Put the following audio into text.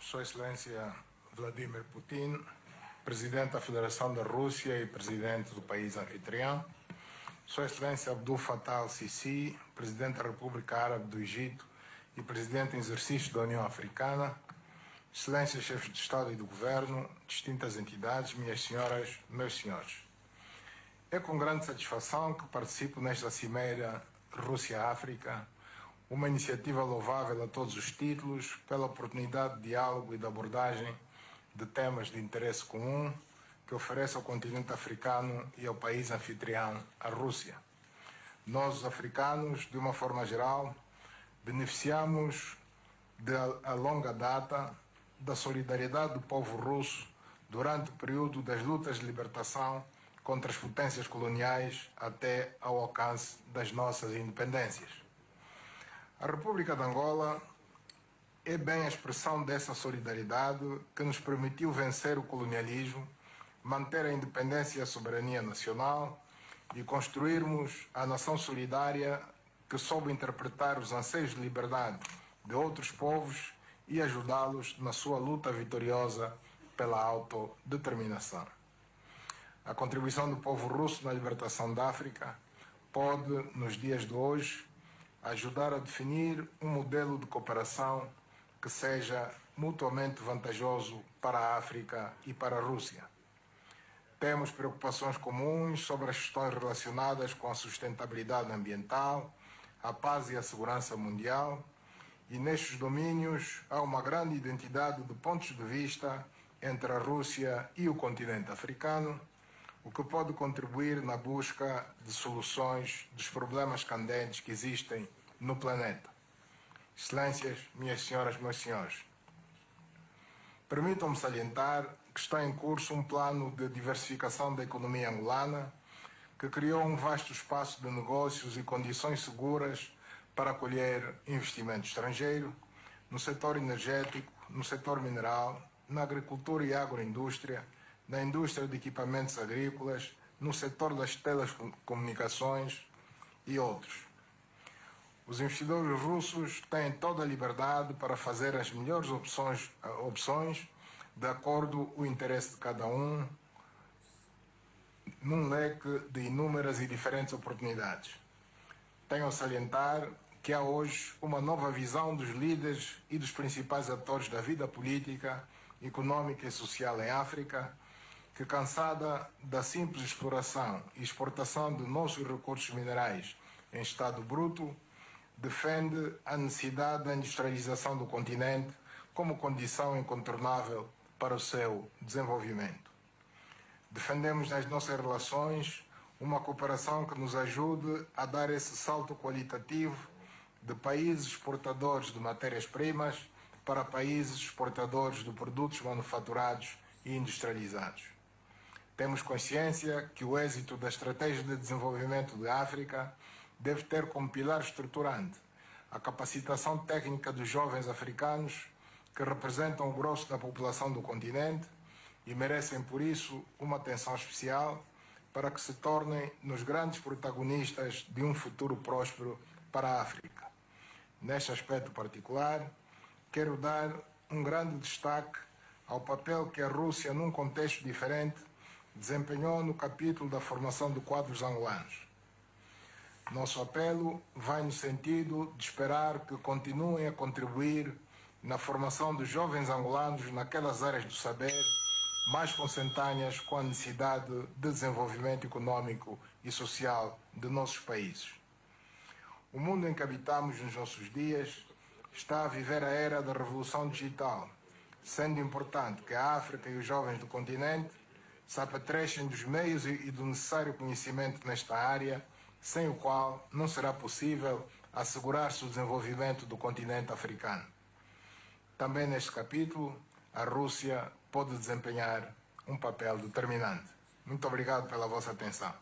Sua Excelência Vladimir Putin, Presidente da Federação da Rússia e Presidente do país anfitrião, Sua Excelência Abdul Fattah al-Sisi, Presidente da República Árabe do Egito e Presidente em exercício da União Africana, Excelências Chefes de Estado e do Governo, distintas entidades, minhas senhoras, meus senhores. É com grande satisfação que participo nesta cimeira Rússia-África, uma iniciativa louvável a todos os títulos, pela oportunidade de diálogo e de abordagem de temas de interesse comum que oferece ao continente africano e ao país anfitrião, a Rússia. Nós, os africanos, de uma forma geral, beneficiamos a longa data da solidariedade do povo russo durante o período das lutas de libertação contra as potências coloniais até ao alcance das nossas independências. A República de Angola é bem a expressão dessa solidariedade que nos permitiu vencer o colonialismo, manter a independência e a soberania nacional e construirmos a nação solidária que soube interpretar os anseios de liberdade de outros povos e ajudá-los na sua luta vitoriosa pela autodeterminação. A contribuição do povo russo na libertação da África pode, nos dias de hoje, ajudar a definir um modelo de cooperação que seja mutuamente vantajoso para a África e para a Rússia. Temos preocupações comuns sobre as questões relacionadas com a sustentabilidade ambiental, a paz e a segurança mundial, e nestes domínios há uma grande identidade de pontos de vista entre a Rússia e o continente africano, o que pode contribuir na busca de soluções dos problemas candentes que existem no planeta. Excelências, minhas senhoras, meus senhores, permitam-me salientar que está em curso um plano de diversificação da economia angolana que criou um vasto espaço de negócios e condições seguras para acolher investimento estrangeiro no setor energético, no setor mineral, na agricultura e agroindústria, na indústria de equipamentos agrícolas, no setor das telecomunicações e outros. Os investidores russos têm toda a liberdade para fazer as melhores opções de acordo com o interesse de cada um, num leque de inúmeras e diferentes oportunidades. Tenho a salientar que há hoje uma nova visão dos líderes e dos principais atores da vida política, econômica e social em África, que, cansada da simples exploração e exportação de nossos recursos minerais em estado bruto, defende a necessidade da industrialização do continente como condição incontornável para o seu desenvolvimento. Defendemos nas nossas relações uma cooperação que nos ajude a dar esse salto qualitativo de países exportadores de matérias-primas para países exportadores de produtos manufaturados e industrializados. Temos consciência que o êxito da Estratégia de Desenvolvimento da África deve ter como pilar estruturante a capacitação técnica dos jovens africanos que representam o grosso da população do continente e merecem, por isso, uma atenção especial para que se tornem nos grandes protagonistas de um futuro próspero para a África. Neste aspecto particular, quero dar um grande destaque ao papel que a Rússia, num contexto diferente, desempenhou no capítulo da formação de quadros angolanos. Nosso apelo vai no sentido de esperar que continuem a contribuir na formação dos jovens angolanos naquelas áreas do saber mais consentâneas com a necessidade de desenvolvimento econômico e social de nossos países. O mundo em que habitamos nos nossos dias está a viver a era da revolução digital, sendo importante que a África e os jovens do continente se apetrechem dos meios e do necessário conhecimento nesta área, sem o qual não será possível assegurar-se o desenvolvimento do continente africano. Também neste capítulo, a Rússia pode desempenhar um papel determinante. Muito obrigado pela vossa atenção.